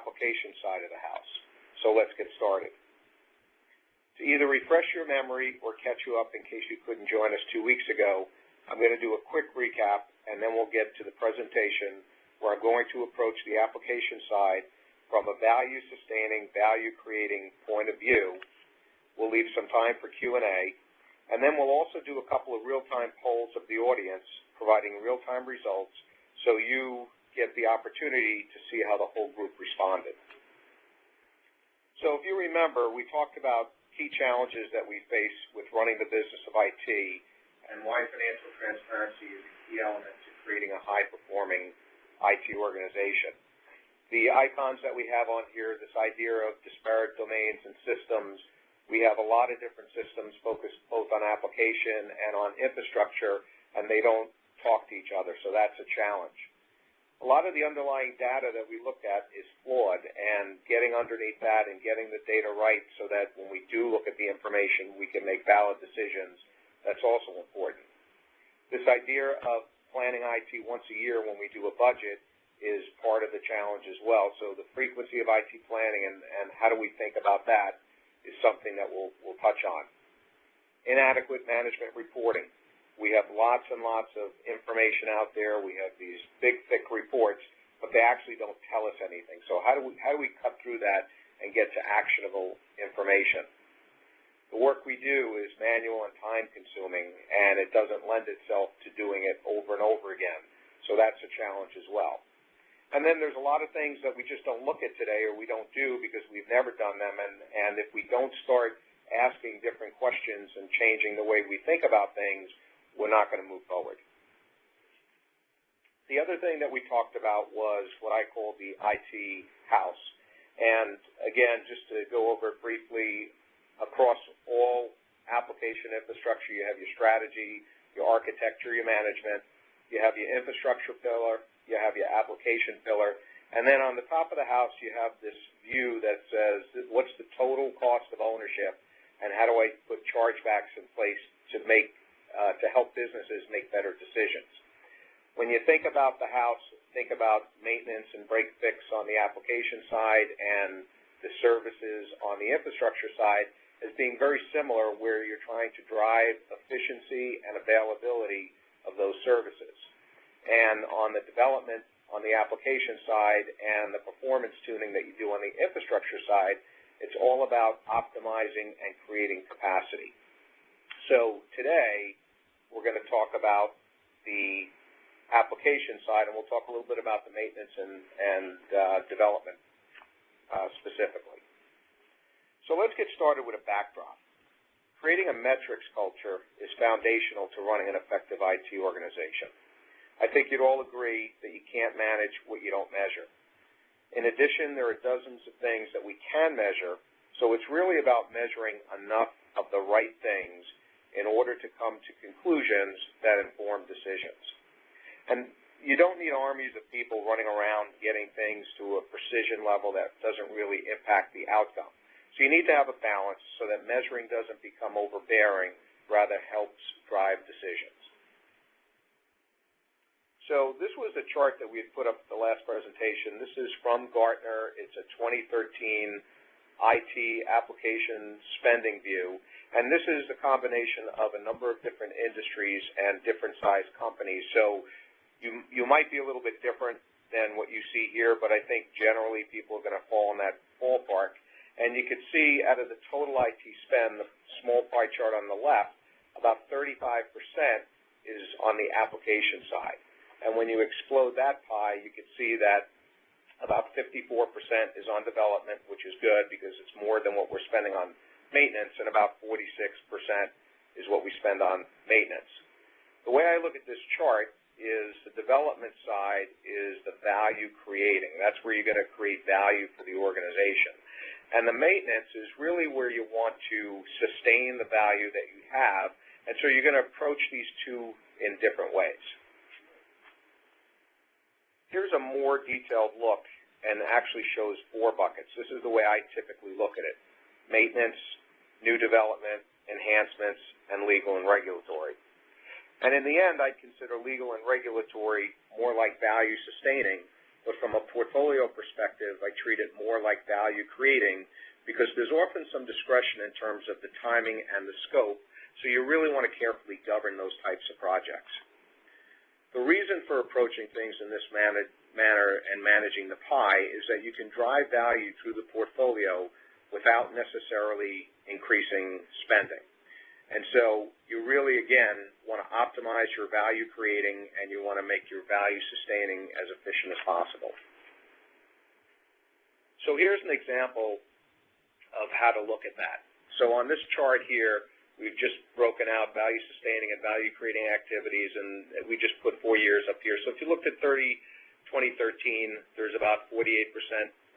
application side of the house. So let's get started. To either refresh your memory or catch you up in case you couldn't join us 2 weeks ago, I'm going to do a quick recap, and then we'll get to the presentation where I'm going to approach the application side from a value-sustaining, value-creating point of view. We'll leave some time for Q&A, and then we'll also do a couple of real-time polls of the audience, providing real-time results so you get the opportunity to see how the whole group responded. So if you remember, we talked about key challenges that we face with running the business of IT and why financial transparency is a key element to creating a high-performing IT organization. The icons that we have on here, this idea of disparate domains and systems, we have a lot of different systems focused both on application and on infrastructure, and they don't talk to each other, so that's a challenge. A lot of the underlying data that we looked at is flawed, and getting underneath that and getting the data right so that when we do look at the information, we can make valid decisions, that's also important. This idea of planning IT once a year when we do a budget is part of the challenge as well. So the frequency of IT planning and how do we think about that is something that we'll touch on. Inadequate management reporting. We have lots and lots of information out there. We have these big, thick reports, but they actually don't tell us anything. So how do we cut through that and get to actionable information? The work we do is manual and time-consuming, and it doesn't lend itself to doing it over and over again. So that's a challenge as well. And then there's a lot of things that we just don't look at today or we don't do because we've never done them, and if we don't start asking different questions and changing the way we think about things, we're not going to move forward. The other thing that we talked about was what I call the IT house. And again, just to go over it briefly, across all application infrastructure, you have your strategy, your architecture, your management, you have your infrastructure pillar, you have your application pillar, and then on the top of the house you have this view that says what's the total cost of ownership and how do I put chargebacks in place to help businesses make better decisions. When you think about the house, think about maintenance and break-fix on the application side and the services on the infrastructure side as being very similar where you're trying to drive efficiency and availability of those services. And on the development on the application side and the performance tuning that you do on the infrastructure side, it's all about optimizing and creating capacity. So today, we're going to talk about the application side, and we'll talk a little bit about the maintenance and development specifically. So let's get started with a backdrop. Creating a metrics culture is foundational to running an effective IT organization. I think you'd all agree that you can't manage what you don't measure. In addition, there are dozens of things that we can measure, so it's really about measuring enough of the right things in order to come to conclusions that inform decisions. And you don't need armies of people running around getting things to a precision level that doesn't really impact the outcome. So you need to have a balance so that measuring doesn't become overbearing, rather helps drive decisions. So this was a chart that we had put up at the last presentation. This is from Gartner. It's a 2013 IT application spending view. And this is a combination of a number of different industries and different size companies. So you might be a little bit different than what you see here, but I think generally people are going to fall in that ballpark. And you can see out of the total IT spend, the small pie chart on the left, about 35% is on the application side. And when you explode that pie, you can see that about 54% is on development, which is good because it's more than what we're spending on maintenance, and about 46% is what we spend on maintenance. The way I look at this chart is the development side is the value creating. That's where you're going to create value for the organization. And the maintenance is really where you want to sustain the value that you have, and so you're going to approach these two in different ways. Here's a more detailed look and actually shows 4 buckets. This is the way I typically look at it. Maintenance, new development, enhancements, and legal and regulatory. And in the end, I'd consider legal and regulatory more like value sustaining, but from a portfolio perspective, I treat it more like value creating because there's often some discretion in terms of the timing and the scope, so you really want to carefully govern those types of projects. The reason for approaching things in this manner and managing the pie is that you can drive value through the portfolio without necessarily increasing spending. And so you really, again, want to optimize your value creating and you want to make your value sustaining as efficient as possible. So here's an example of how to look at that. So on this chart here, we've just broken out value sustaining and value creating activities, and we just put 4 years up here. So if you looked at 2013, there's about 48%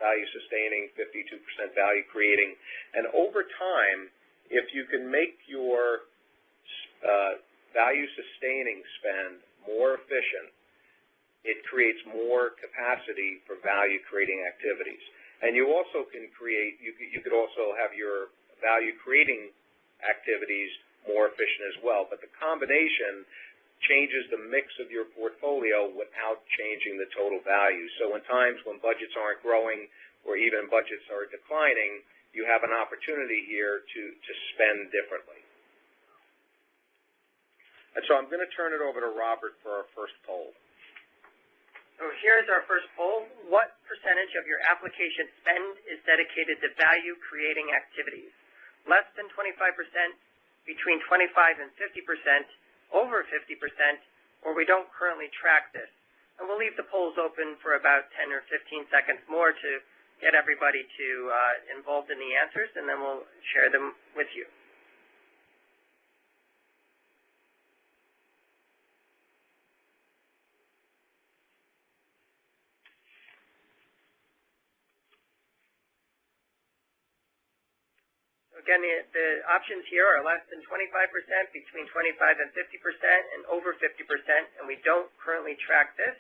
value sustaining, 52% value creating. And over time, if you can make your value sustaining spend more efficient, it creates more capacity for value creating activities. And you also can create, you could also have your value creating activities more efficient as well. But the combination changes the mix of your portfolio without changing the total value. So in times when budgets aren't growing or even budgets are declining, you have an opportunity here to spend differently. And so I'm going to turn it over to Robert for our first poll. So here's our first poll. What percentage of your application spend is dedicated to value-creating activities? Less than 25%, between 25 and 50%, over 50%, or we don't currently track this. And we'll leave the polls open for about 10 or 15 seconds more to get everybody to involved in the answers, and then we'll share them with you. Again, the options here are less than 25%, between 25 and 50%, and over 50%, and we don't currently track this.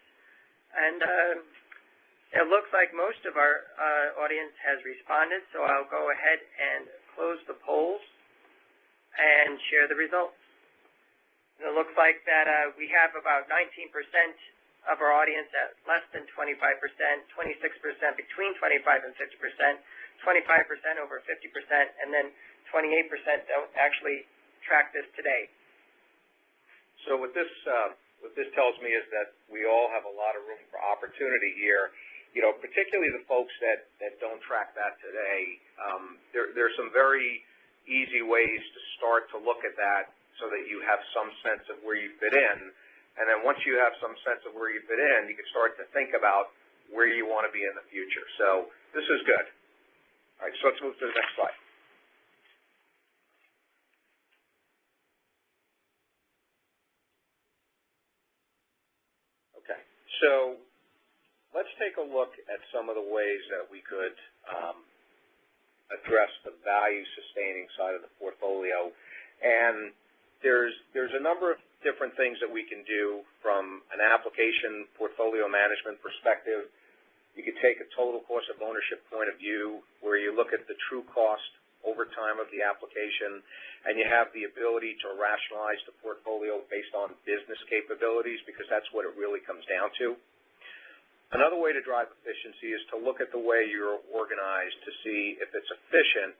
And it looks like most of our audience has responded, so I'll go ahead and close the polls and share the results. And it looks like that we have about 19% of our audience at less than 25%, 26% between 25 and 50%, 25% over 50%, and then 28% don't actually track this today. So what this tells me is that we all have a lot of room for opportunity here. You know, particularly the folks that don't track that today. There's some very easy ways to start to look at that so that you have some sense of where you fit in. And then once you have some sense of where you fit in, you can start to think about where you want to be in the future. So this is good. All right, so let's move to the next slide. Okay, so let's take a look at some of the ways that we could address the value-sustaining side of the portfolio. And there's a number of different things that we can do from an application portfolio management perspective. You could take a total cost of ownership point of view where you look at the true cost over time of the application, and you have the ability to rationalize the portfolio based on business capabilities, because that's what it really comes down to. Another way to drive efficiency is to look at the way you're organized to see if it's efficient.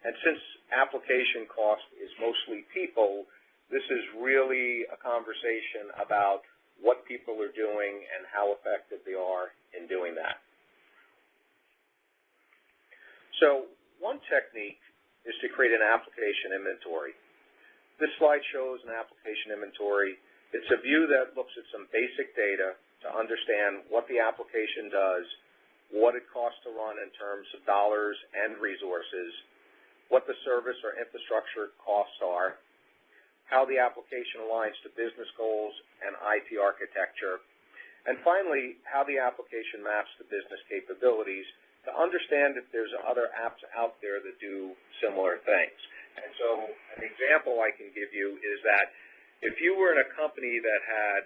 And since application cost is mostly people, this is really a conversation about what people are doing and how effective they are in doing that. So one technique is to create an application inventory. This slide shows an application inventory. It's a view that looks at some basic data to understand what the application does, what it costs to run in terms of dollars and resources, what the service or infrastructure costs are, how the application aligns to business goals and IT architecture, and finally, how the application maps to business capabilities to understand if there's other apps out there that do similar things. And so an example I can give you is that if you were in a company that had,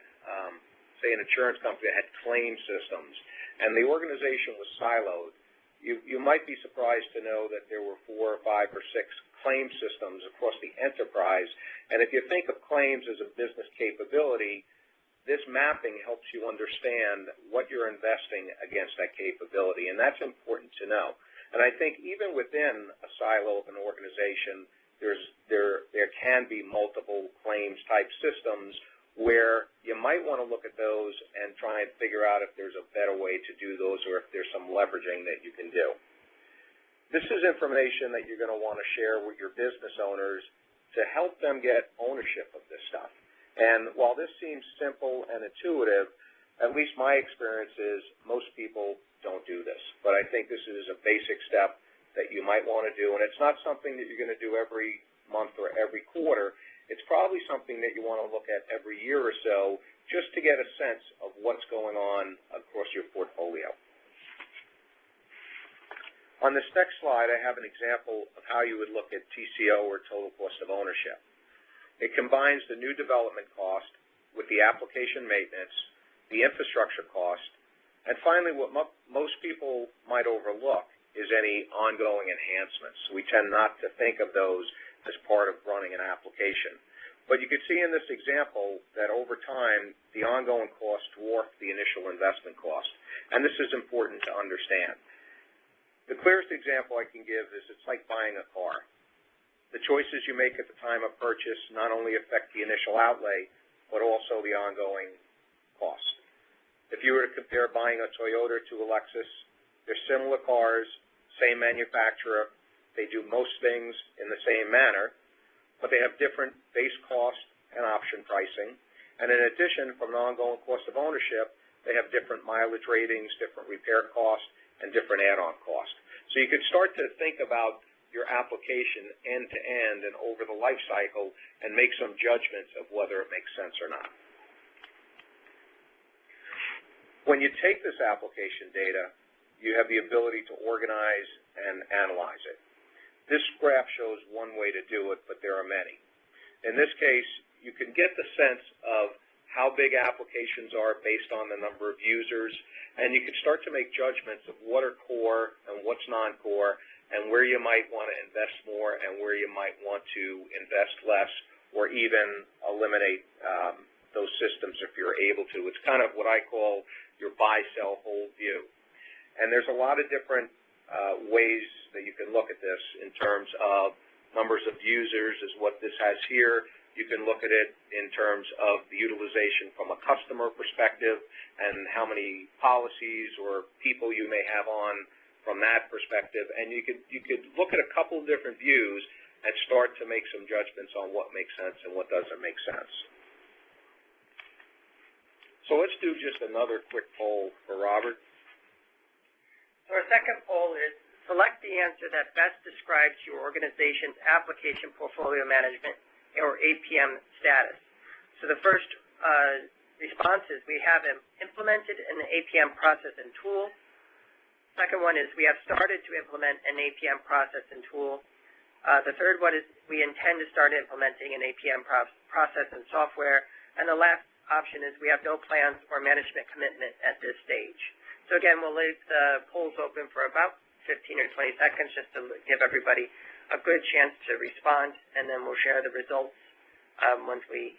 say an insurance company that had claim systems, and the organization was siloed, you might be surprised to know that there were 4 or 5 or 6 claim systems across the enterprise. And if you think of claims as a business capability, this mapping helps you understand what you're investing against that capability, and that's important to know. And I think even within a silo of an organization, there can be multiple claims type systems where you might want to look at those and try and figure out if there's a better way to do those or if there's some leveraging that you can do. This is information that you're going to want to share with your business owners to help them get ownership of this stuff. And while this seems simple and intuitive, at least my experience is most people don't do this. But I think this is a basic step that you might want to do, and it's not something that you're going to do every month or every quarter. It's probably something that you want to look at every year or so just to get a sense of what's going on across your portfolio. On this next slide, I have an example of how you would look at TCO, or total cost of ownership. It combines the new development cost with the application maintenance, the infrastructure cost, and finally what most people might overlook is any ongoing enhancements. We tend not to think of those as part of running an application. But you can see in this example that over time, the ongoing cost dwarfed the initial investment cost. And this is important to understand. The clearest example I can give is it's like buying a car. The choices you make at the time of purchase not only affect the initial outlay, but also the ongoing cost. If you were to compare buying a Toyota to a Lexus, they're similar cars, same manufacturer, they do most things in the same manner, but they have different base cost and option pricing. And in addition, from an ongoing cost of ownership, they have different mileage ratings, different repair costs, and different add-on costs. So you could start to think about your application end-to-end and over the life cycle and make some judgments of whether it makes sense or not. When you take this application data, you have the ability to organize and analyze it. This graph shows one way to do it, but there are many. In this case, you can get the sense of how big applications are based on the number of users, and you can start to make judgments of what are core and what's non-core, and where you might want to invest more and where you might want to invest less, or even eliminate those systems if you're able to. It's kind of what I call your buy, sell, hold view. And there's a lot of different ways that you can look at this in terms of numbers of users is what this has here. You can look at it in terms of the utilization from a customer perspective and how many policies or people you may have on from that perspective. And you could look at a couple of different views and start to make some judgments on what makes sense and what doesn't make sense. So let's do just another quick poll for Robert. So our second poll is, select the answer that best describes your organization's application portfolio management, or APM status. So the first response is we have implemented an APM process and tool. Second one is we have started to implement an APM process and tool. The third one is we intend to start implementing an APM process and software. And the last option is we have no plans or management commitment at this stage. So again, we'll leave the polls open for about 15 or 20 seconds just to give everybody a good chance to respond, and then we'll share the results once we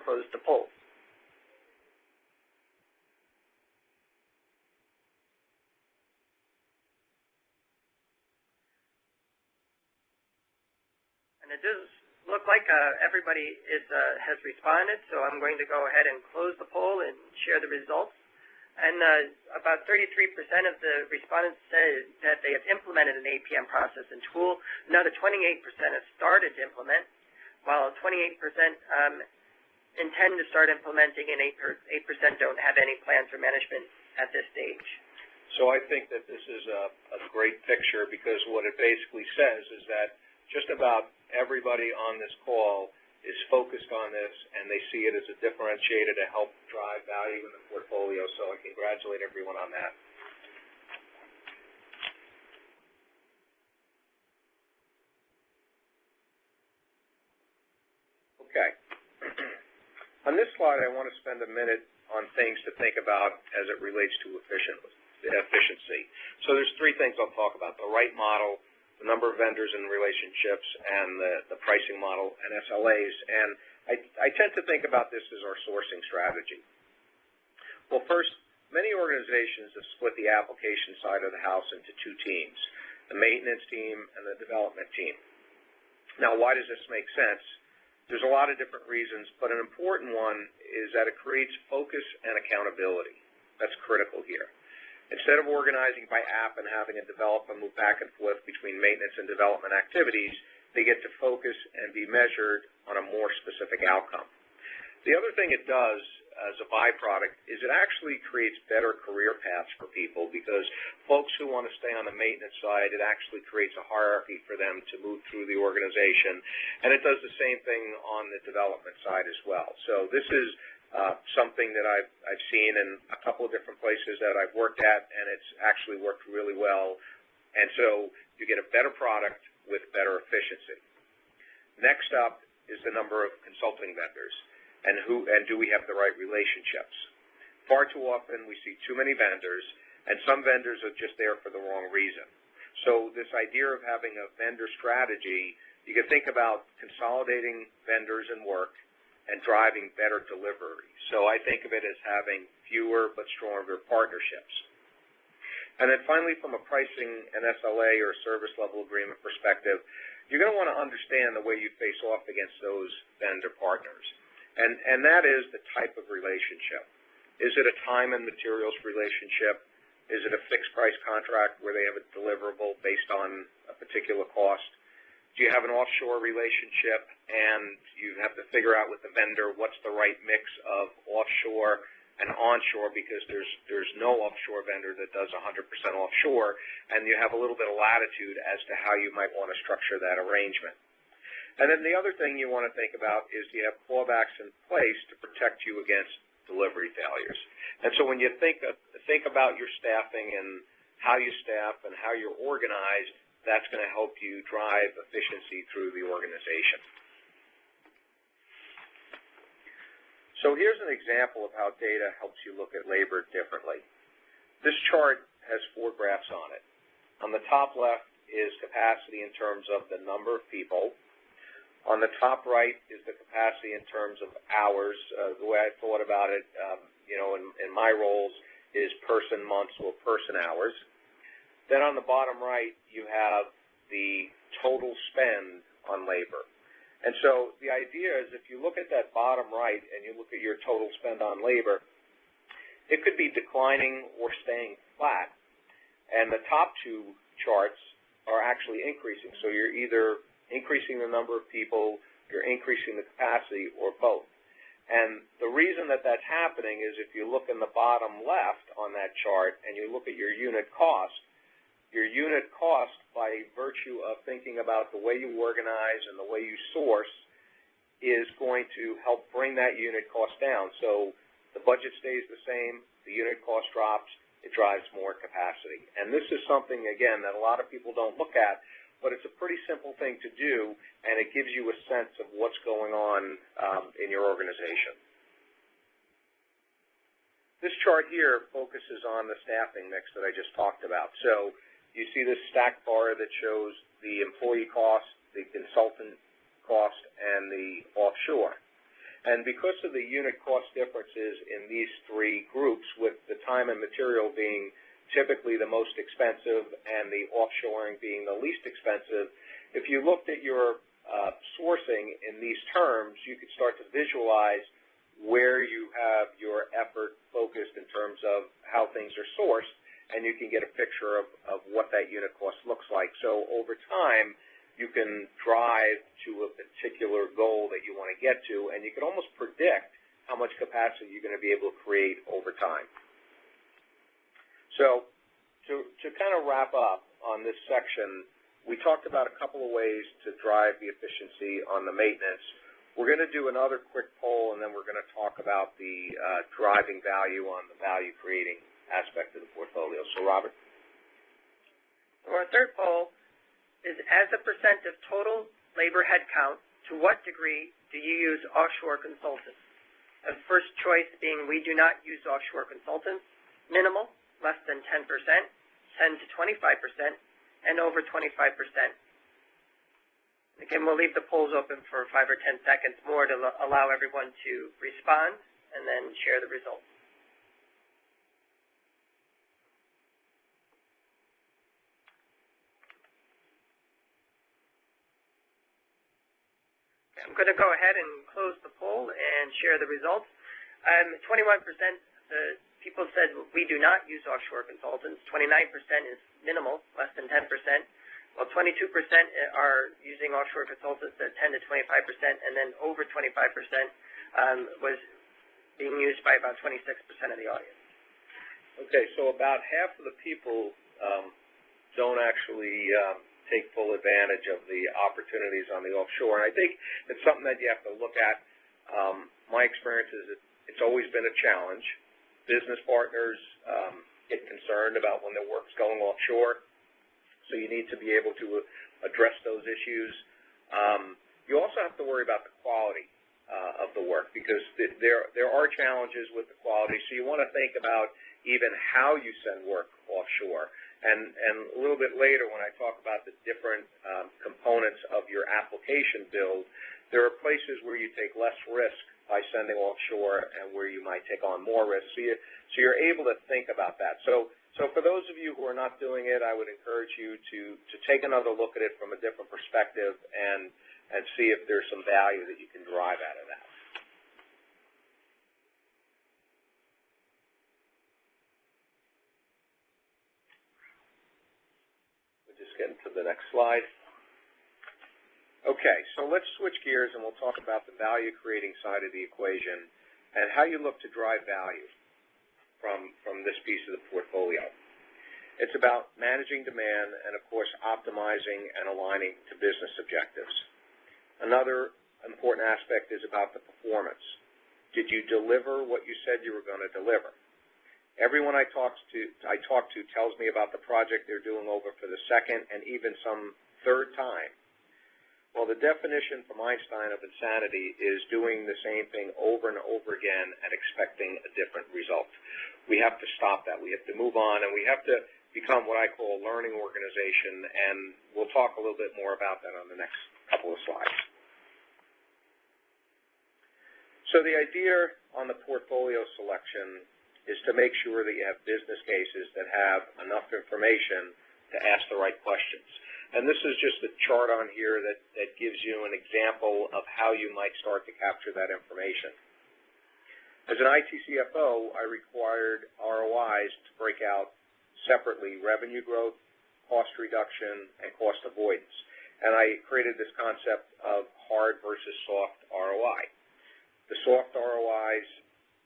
close the polls. And it does look like everybody has responded, so I'm going to go ahead and close the poll and share the results. And about 33% of the respondents said that they have implemented an APM process and tool. Another 28% have started to implement, while 28% intend to start implementing, and 8% don't have any plans for management at this stage. So I think that this is a great picture, because what it basically says is that just about everybody on this call is focused on this, and they see it as a differentiator to help drive value in the portfolio. So I congratulate everyone on that. Okay. On this slide, I want to spend a minute on things to think about as it relates to efficiency. So there's three things I'll talk about: the right model, the number of vendors and relationships, and the pricing model and SLAs. And I tend to think about this as our sourcing strategy. Well, first, many organizations have split the application side of the house into two teams, the maintenance team and the development team. Now, why does this make sense? There's a lot of different reasons, but an important one is that it creates focus and accountability. That's critical here. Instead of organizing by app and having a developer move back and forth between maintenance and development activities, they get to focus and be measured on a more specific outcome. The other thing it does as a byproduct is it actually creates better career paths for people, because folks who want to stay on the maintenance side, it actually creates a hierarchy for them to move through the organization, and it does the same thing on the development side as well. So this is something that I've seen in a couple of different places that I've worked at, and it's actually worked really well, and so you get a better product with better efficiency. Next up is the number of consulting vendors, and do we have the right relationships. Far too often we see too many vendors, and some vendors are just there for the wrong reason. So this idea of having a vendor strategy, you can think about consolidating vendors and work and driving better delivery. So I think of it as having fewer but stronger partnerships. And then finally, from a pricing and SLA or service level agreement perspective, you're going to want to understand the way you face off against those vendor partners. And that is the type of relationship. Is it a time and materials relationship? Is it a fixed price contract where they have a deliverable based on a particular cost? Do you have an offshore relationship and you have to figure out with the vendor what's the right mix of offshore and onshore, because there's no offshore vendor that does 100% offshore, and you have a little bit of latitude as to how you might want to structure that arrangement. And then the other thing you want to think about is, do you have clawbacks in place to protect you against delivery failures? And so when you think about your staffing and how you staff and how you're organized, that's going to help you drive efficiency through the organization. So here's an example of how data helps you look at labor differently. This chart has 4 graphs on it. On the top left is capacity in terms of the number of people. On the top right is the capacity in terms of hours. The way I thought about it, in my roles is person months or person hours. Then on the bottom right, you have the total spend on labor. And so the idea is, if you look at that bottom right and you look at your total spend on labor, it could be declining or staying flat. And the top 2 charts are actually increasing. So you're either increasing the number of people, you're increasing the capacity, or both. And the reason that that's happening is, if you look in the bottom left on that chart and you look at your unit cost, by virtue of thinking about the way you organize and the way you source, is going to help bring that unit cost down. So the budget stays the same, the unit cost drops, it drives more capacity. And this is something, again, that a lot of people don't look at, but it's a pretty simple thing to do, and it gives you a sense of what's going on in your organization. This chart here focuses on the staffing mix that I just talked about. So you see this stacked bar that shows the employee cost, the consultant cost, and the offshore. And because of the unit cost differences in these 3 groups, with the time and material being typically the most expensive and the offshoring being the least expensive, if you looked at your sourcing in these terms, you could start to visualize where you have your effort focused in terms of how things are sourced, and you can get a picture of what that unit cost looks like. So over time, you can drive to a particular goal that you want to get to, and you can almost predict how much capacity you're going to be able to create over time. So to kind of wrap up on this section, we talked about a couple of ways to drive the efficiency on the maintenance. We're going to do another quick poll, and then we're going to talk about the driving value on the value-creating aspect of the portfolio. So, Robert? Our third poll is, as a percent of total labor headcount, to what degree do you use offshore consultants? The first choice being, we do not use offshore consultants, minimal, less than 10%, 10 to 25%, and over 25%. Again, we'll leave the polls open for 5 or 10 seconds more to allow everyone to respond and then share the results. I'm going to go ahead and close the poll and share the results. 21% the people said we do not use offshore consultants. 29% is minimal, less than 10%. Well, 22% are using offshore consultants at 10 to 25%, and then over 25% was being used by about 26% of the audience. Okay, so about half of the people don't actually take full advantage of the opportunities on the offshore. And I think it's something that you have to look at. My experience is it's always been a challenge. Business partners get concerned about when their work's going offshore, so you need to be able to address those issues. You also have to worry about the quality of the work, because there are challenges with the quality, so you want to think about even how you send work offshore. And a little bit later, when I talk about the different components of your application build, there are places where you take less risk by sending offshore and where you might take on more risk. So you're able to think about that. So for those of you who are not doing it, I would encourage you to take another look at it from a different perspective and see if there's some value that you can derive out of that. We'll just get into the next slide. Okay, so let's switch gears and we'll talk about the value-creating side of the equation and how you look to drive value from this piece of the portfolio. It's about managing demand and, of course, optimizing and aligning to business objectives. Another important aspect is about the performance. Did you deliver what you said you were going to deliver? Everyone I talk to tells me about the project they're doing over for the second and even some third time. Well, the definition from Einstein of insanity is doing the same thing over and over again and expecting a different result. We have to stop that. We have to move on, and we have to become what I call a learning organization, and we'll talk a little bit more about that on the next couple of slides. So the idea on the portfolio selection is to make sure that you have business cases that have enough information to ask the right questions. And this is just a chart on here that gives you an example of how you might start to capture that information. As an IT CFO, I required ROIs to break out separately revenue growth, cost reduction, and cost avoidance. And I created this concept of hard versus soft ROI. The soft ROIs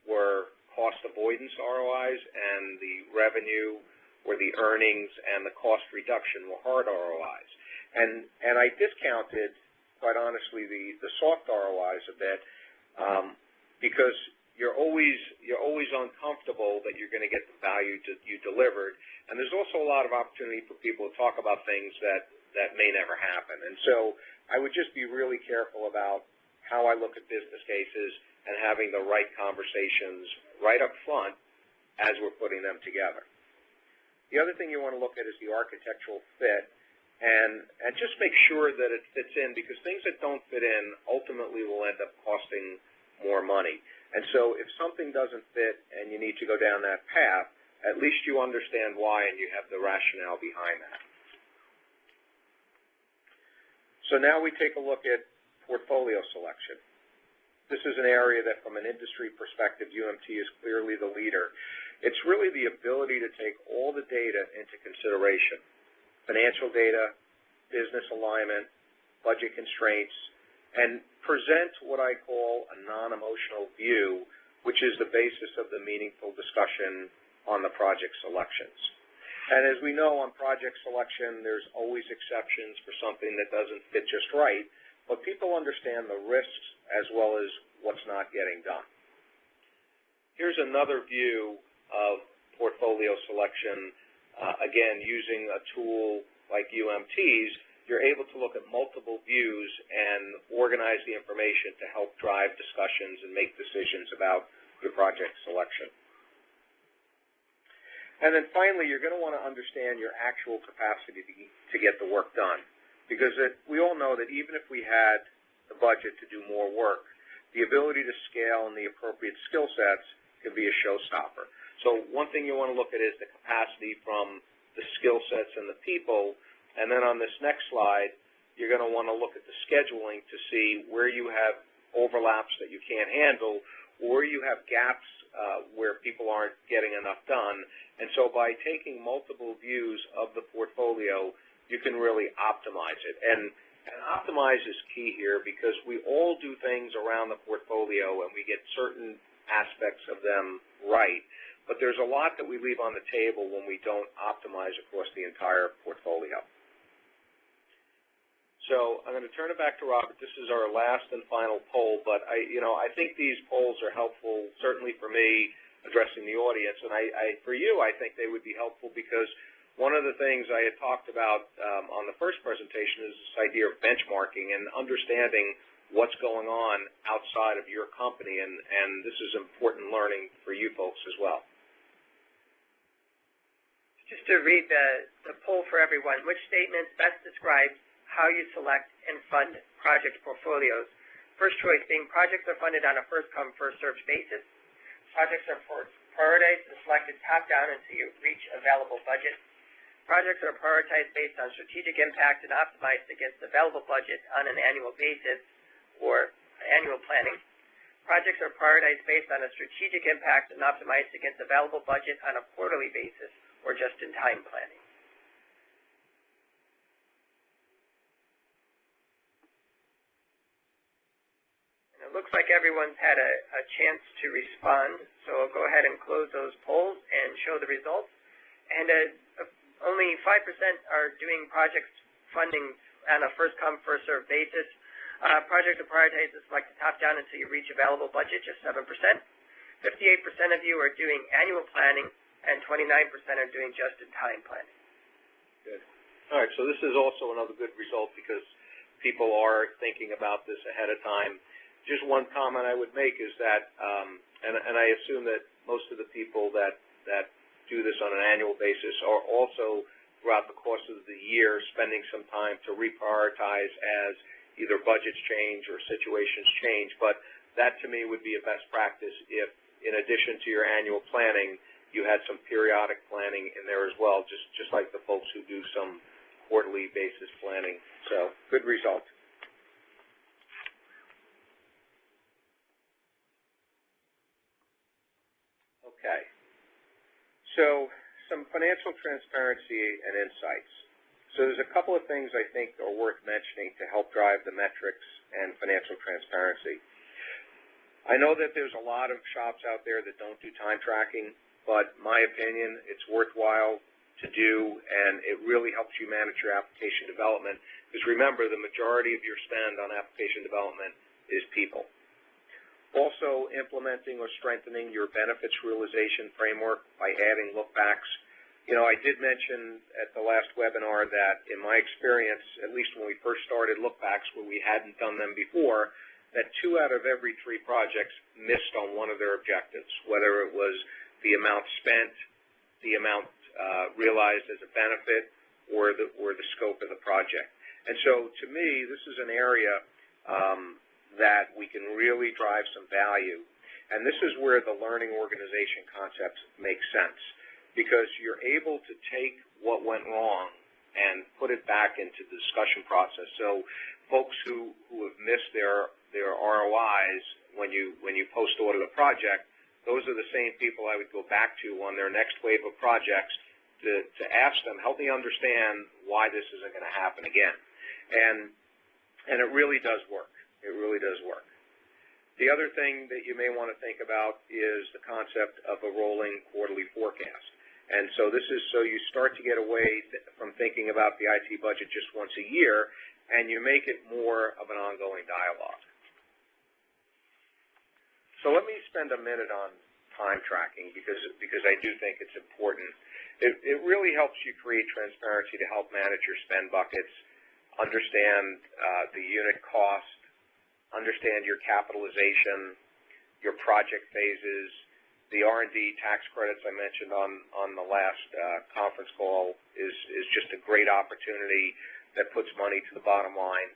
were cost avoidance ROIs, and the revenue or the earnings and the cost reduction were hard ROIs. And I discounted, quite honestly, the soft ROIs a bit because you're always uncomfortable that you're going to get the value you delivered. And there's also a lot of opportunity for people to talk about things that may never happen. And so I would just be really careful about how I look at business cases and having the right conversations right up front as we're putting them together. The other thing you want to look at is the architectural fit, and just make sure that it fits in, because things that don't fit in ultimately will end up costing more money. And so if something doesn't fit and you need to go down that path, at least you understand why and you have the rationale behind that. So now we take a look at portfolio selection. This is an area that, from an industry perspective, UMT is clearly the leader. It's really the ability to take all the data into consideration: financial data, business alignment, budget constraints, and present what I call a non-emotional view, which is the basis of the meaningful discussion on the project selections. And as we know, on project selection, there's always exceptions for something that doesn't fit just right, but people understand the risks as well as what's not getting done. Here's another view of portfolio selection. Again, using a tool like UMT's, you're able to look at multiple views and organize the information to help drive discussions and make decisions about your project selection. And then finally, you're going to want to understand your actual capacity to get the work done. because we all know that even if we had the budget to do more work, the ability to scale and the appropriate skill sets can be a showstopper. So one thing you want to look at is the capacity from the skill sets and the people, and then on this next slide, you're going to want to look at the scheduling to see where you have overlaps that you can't handle, or you have gaps where people aren't getting enough done. And so by taking multiple views of the portfolio, you can really optimize it. And optimize is key here because we all do things around the portfolio and we get certain aspects of them right. But there's a lot that we leave on the table when we don't optimize across the entire portfolio. So I'm going to turn it back to Robert. This is our last and final poll, but I think these polls are helpful, certainly for me, addressing the audience. And for you, I think they would be helpful because one of the things I had talked about on the first presentation is this idea of benchmarking and understanding what's going on outside of your company, and this is important learning for you folks as well. Just to read the poll for everyone, which statements best describes how you select and fund project portfolios? First choice being projects are funded on a first-come, first-served basis. Projects are prioritized and selected top-down until you reach available budget. Projects are prioritized based on strategic impact and optimized against available budget on an annual basis or annual planning. Projects are prioritized based on a strategic impact and optimized against available budget on a quarterly basis or just-in-time planning. It looks like everyone's had a chance to respond, so I'll go ahead and close those polls and show the results. And only 5% are doing project funding on a first-come, first-served basis. Projects are prioritized and selected top-down until you reach available budget, just 7%. 58% of you are doing annual planning, and 29% are doing just-in-time planning. Good. All right, so this is also another good result because people are thinking about this ahead of time. Just one comment I would make is that, and I assume that most of the people that do this on an annual basis are also throughout the course of the year spending some time to reprioritize as either budgets change or situations change. But that to me would be a best practice if, in addition to your annual planning, you had some periodic planning in there as well, just like the folks who do some quarterly basis planning. So good result. Okay. So some financial transparency and insights. So there's a couple of things I think are worth mentioning to help drive the metrics and financial transparency. I know that there's a lot of shops out there that don't do time tracking, but my opinion, it's worthwhile to do, and it really helps you manage your application development. Because remember, the majority of your spend on application development is people. Also, implementing or strengthening your benefits realization framework by adding lookbacks. You know, I did mention at the last webinar that in my experience, at least when we first started lookbacks where we hadn't done them before, that 2 out of every 3 projects missed on one of their objectives, whether it was the amount spent, the amount realized as a benefit, or the scope of the project. And so to me, this is an area that we can really drive some value. And this is where the learning organization concepts make sense, because you're able to take what went wrong and put it back into the discussion process. So folks who have missed their ROIs when you post-audit a project, those are the same people I would go back to on their next wave of projects to ask them, help me understand why this isn't going to happen again. And it really does work. It really does work. The other thing that you may want to think about is the concept of a rolling quarterly forecast. And so this is so you start to get away from thinking about the IT budget just once a year, and you make it more of an ongoing dialogue. So let me spend a minute on time tracking because I do think it's important. It really helps you create transparency to help manage your spend buckets, understand the unit cost, understand your capitalization, your project phases. The R&D tax credits I mentioned on the last conference call is just a great opportunity that puts money to the bottom line.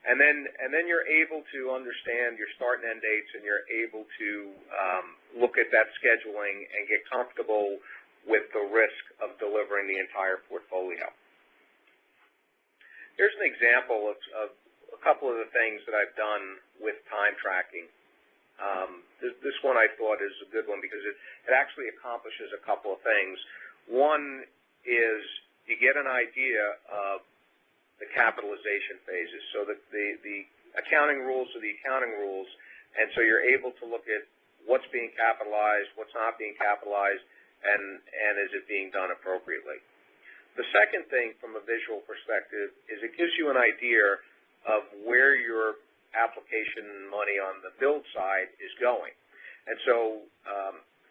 And then you're able to understand your start and end dates, and you're able to look at that scheduling and get comfortable with the risk of delivering the entire portfolio. Here's an example of a couple of the things that I've done with time tracking. This one I thought is a good one because it actually accomplishes a couple of things. One is you get an idea of the capitalization phases. So the accounting rules are the accounting rules, and so you're able to look at what's being capitalized, what's not being capitalized, and is it being done appropriately. The second thing from a visual perspective is it gives you an idea of where your application money on the build side is going. And so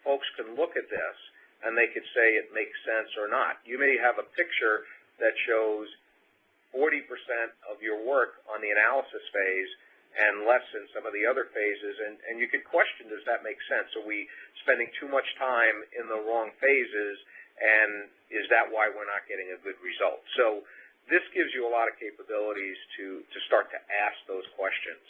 folks can look at this and they could say it makes sense or not. You may have a picture that shows 40% of your work on the analysis phase and less in some of the other phases, and you could question, does that make sense? Are we spending too much time in the wrong phases, and is that why we're not getting a good result? So this gives you a lot of capabilities to start to ask those questions.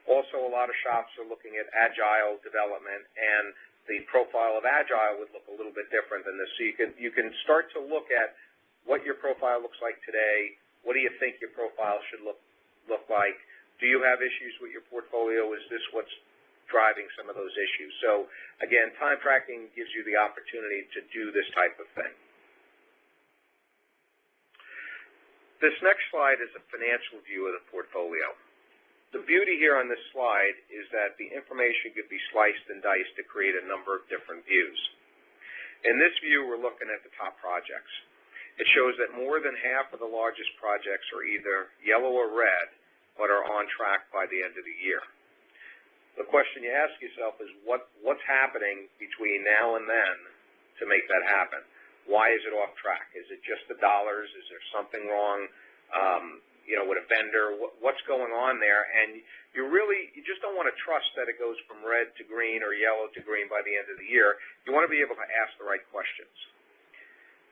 Also, a lot of shops are looking at agile development, and the profile of agile would look a little bit different than this. So you can start to look at what your profile looks like today. What do you think your profile should look like? Do you have issues with your portfolio? Is this what's driving some of those issues? So again, time tracking gives you the opportunity to do this type of thing. This next slide is a financial view of the portfolio. The beauty here on this slide is that the information could be sliced and diced to create a number of different views. In this view, we're looking at the top projects. It shows that more than half of the largest projects are either yellow or red, but are on track by the end of the year. The question you ask yourself is what's happening between now and then to make that happen? Why is it off track? Is it just the dollars? Is there something wrong with a vendor? What's going on there? And you just don't want to trust that it goes from red to green or yellow to green by the end of the year. You want to be able to ask the right questions.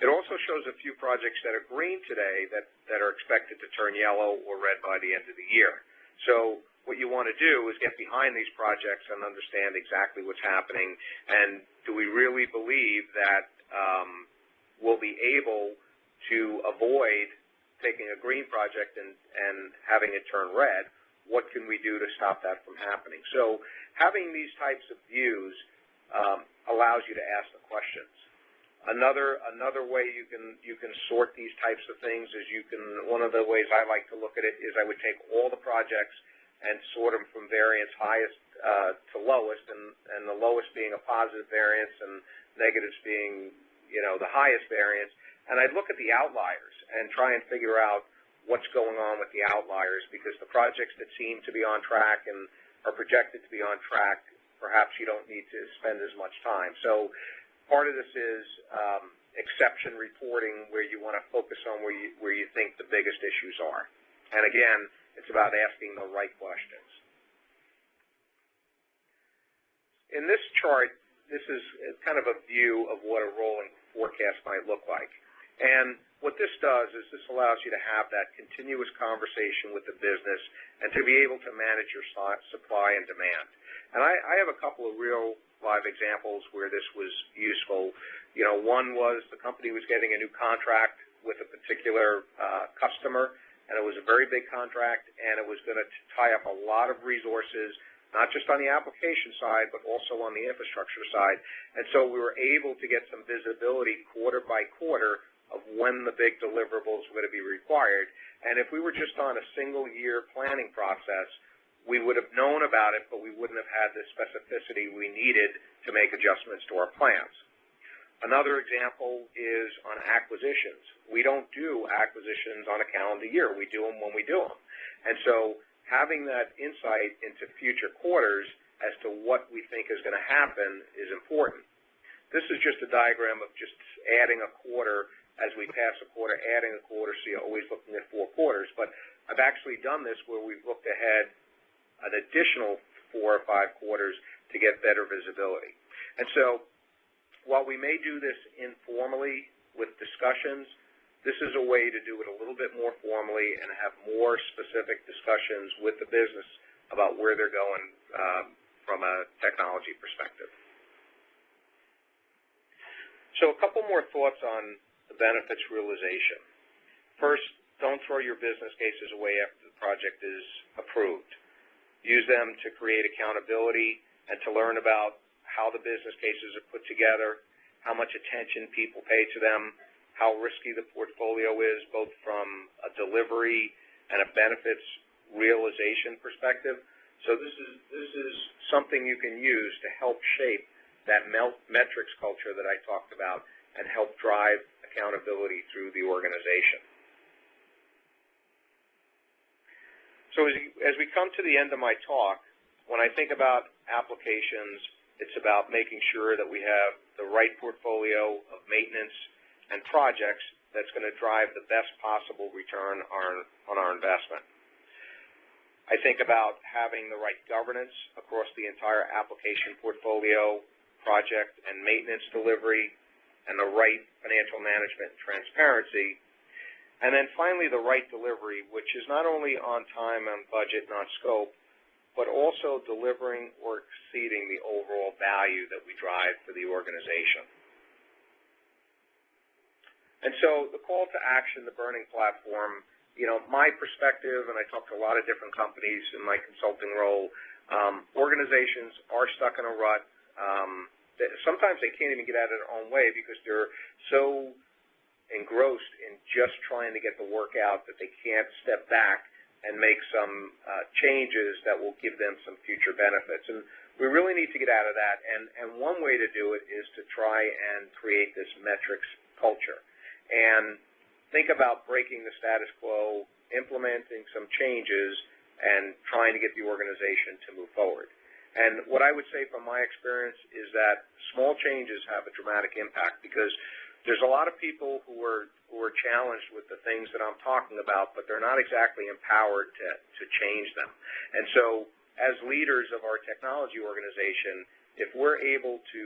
It also shows a few projects that are green today that are expected to turn yellow or red by the end of the year. So what you want to do is get behind these projects and understand exactly what's happening, and do we really believe that we'll be able to avoid taking a green project and having it turn red? What can we do to stop that from happening? So having these types of views allows you to ask the questions. Another way you can sort these types of things is one of the ways I like to look at it is I would take all the projects and sort them from variance highest to lowest, and the lowest being a positive variance and negatives being the highest variance. And I'd look at the outliers and try and figure out what's going on with the outliers, because the projects that seem to be on track and are projected to be on track, perhaps you don't need to spend as much time. So part of this is exception reporting, where you want to focus on where you think the biggest issues are. And again, it's about asking the right questions. In this chart, this is kind of a view of what a rolling forecast might look like. And what this does is this allows you to have that continuous conversation with the business and to be able to manage your supply and demand. And I have a couple of real live examples where this was useful. One was the company was getting a new contract with a particular customer, and it was a very big contract, and it was going to tie up a lot of resources, not just on the application side, but also on the infrastructure side. And so we were able to get some visibility quarter by quarter of when the big deliverables were going to be required. And if we were just on a single-year planning process, we would have known about it, but we wouldn't have had the specificity we needed to make adjustments to our plans. Another example is on acquisitions. We don't do acquisitions on a calendar year. We do them when we do them. And so having that insight into future quarters as to what we think is going to happen is important. This is just a diagram of just adding a quarter as we pass a quarter, adding a quarter, so you're always looking at 4 quarters. But I've actually done this where we've looked ahead an additional 4 or 5 quarters to get better visibility. And so while we may do this informally with discussions, this is a way to do it a little bit more formally and have more specific discussions with the business about where they're going from a technology perspective. So a couple more thoughts on the benefits realization. First, don't throw your business cases away after the project is approved. Use them to create accountability and to learn about how the business cases are put together, how much attention people pay to them, how risky the portfolio is, both from a delivery and a benefits realization perspective. So this is something you can use to help shape that metrics culture that I talked about and help drive accountability through the organization. So as we come to the end of my talk, when I think about applications, it's about making sure that we have the right portfolio of maintenance and projects that's going to drive the best possible return on our investment. I think about having the right governance across the entire application portfolio, project and maintenance delivery, and the right financial management and transparency. And then finally, the right delivery, which is not only on time, on budget, and on scope, but also delivering or exceeding the overall value that we drive for the organization. And so the call to action, the burning platform, my perspective, and I talk to a lot of different companies in my consulting role, organizations are stuck in a rut. Sometimes they can't even get out of their own way because they're so engrossed in just trying to get the work out that they can't step back and make some changes that will give them some future benefits. And we really need to get out of that. And one way to do it is to try and create this metrics culture. And think about breaking the status quo, implementing some changes, and trying to get the organization to move forward. And what I would say from my experience is that small changes have a dramatic impact because there's a lot of people who are challenged with the things that I'm talking about, but they're not exactly empowered to change them. And so as leaders of our technology organization, if we're able to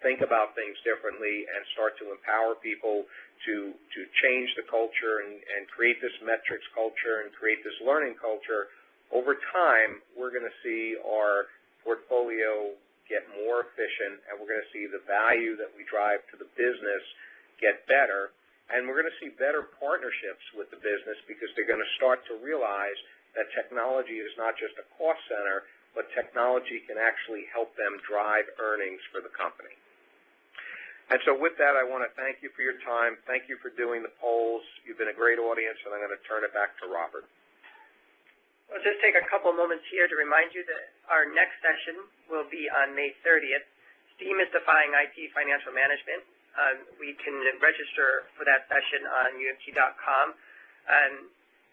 think about things differently and start to empower people to change the culture and create this metrics culture and create this learning culture, over time we're going to see our portfolio get more efficient, and we're going to see the value that we drive to the business get better, and we're going to see better partnerships with the business because they're going to start to realize that technology is not just a cost center, but technology can actually help them drive earnings for the company. And so with that, I want to thank you for your time. Thank you for doing the polls. You've been a great audience, and I'm going to turn it back to Robert. I'll just take a couple moments here to remind you that our next session will be on May 30th, Demystifying IT Financial Management. We can register for that session on UFG.com,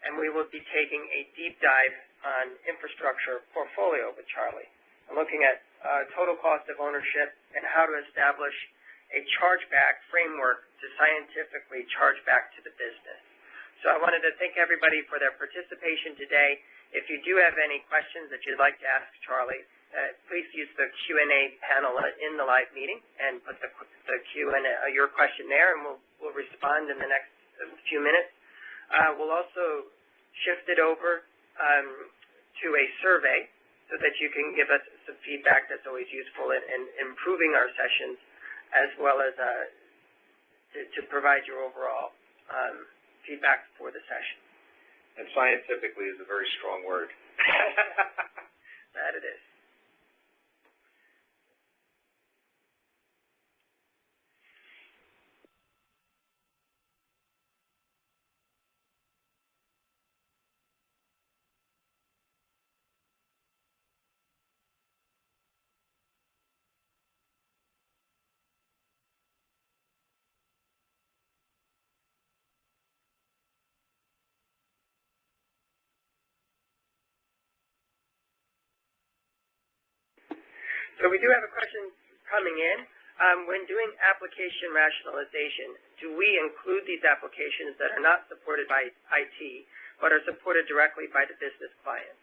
and we will be taking a deep dive on infrastructure portfolio with Charlie. I'm looking at total cost of ownership and how to establish a chargeback framework to scientifically charge back to the business. So I wanted to thank everybody for their participation today. If you do have any questions that you'd like to ask Charlie, please use the Q&A panel in the live meeting and put the Q&A, your question there, and we'll respond in the next few minutes. We'll also shift it over to a survey so that you can give us some feedback that's always useful in improving our sessions, as well as to provide your overall feedback for the session. And scientifically is a very strong word. That it is. So we do have a question coming in. When doing application rationalization, do we include these applications that are not supported by IT, but are supported directly by the business clients?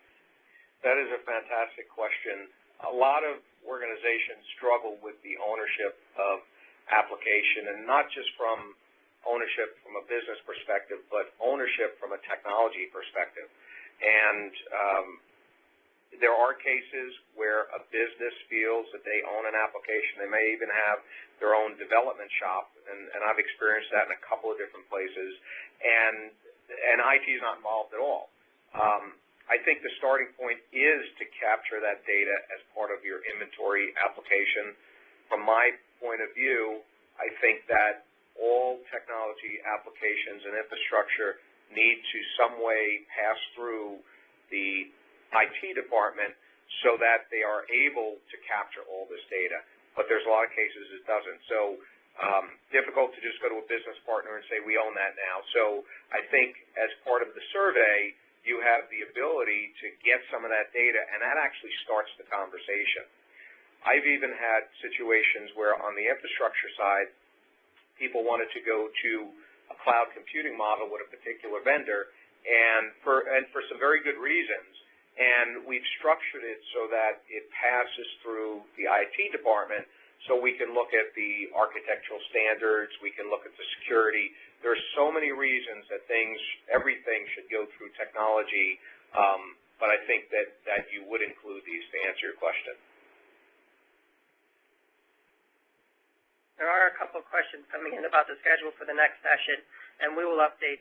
That is a fantastic question. A lot of organizations struggle with the ownership of application, and not just from ownership from a business perspective, but ownership from a technology perspective. And there are cases where a business feels that they own an application. They may even have their own development shop, and I've experienced that in a couple of different places, and IT is not involved at all. I think the starting point is to capture that data as part of your inventory application. From my point of view, I think that all technology applications and infrastructure need to some way pass through the IT department so that they are able to capture all this data. But there's a lot of cases it doesn't. So difficult to just go to a business partner and say, we own that now. So I think as part of the survey, you have the ability to get some of that data, and that actually starts the conversation. I've even had situations where on the infrastructure side, people wanted to go to a cloud computing model with a particular vendor, and for some very good reasons. And we've structured it so that it passes through the IT department, so we can look at the architectural standards, we can look at the security. There's so many reasons that everything should go through technology, but I think that you would include these to answer your question. There are a couple of questions coming in about the schedule for the next session, and we will update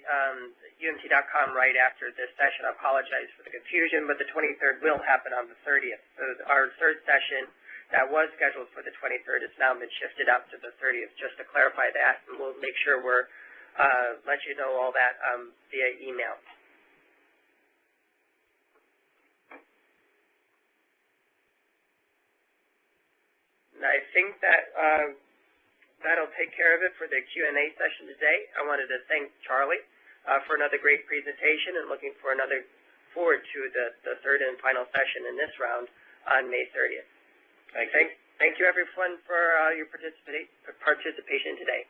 UMT.com right after this session. I apologize for the confusion, but the 23rd will happen on the 30th. So our third session that was scheduled for the 23rd has now been shifted up to the 30th, just to clarify that, and we'll make sure we're let you know all that via email. And I think that that'll take care of it for the Q&A session today. I wanted to thank Charlie for another great presentation, and looking forward to the third and final session in this round on May 30th. Thank you, everyone, for your participation today.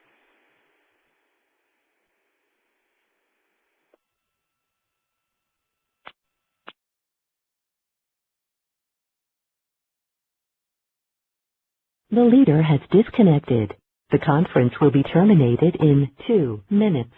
The leader has disconnected. The conference will be terminated in 2 minutes.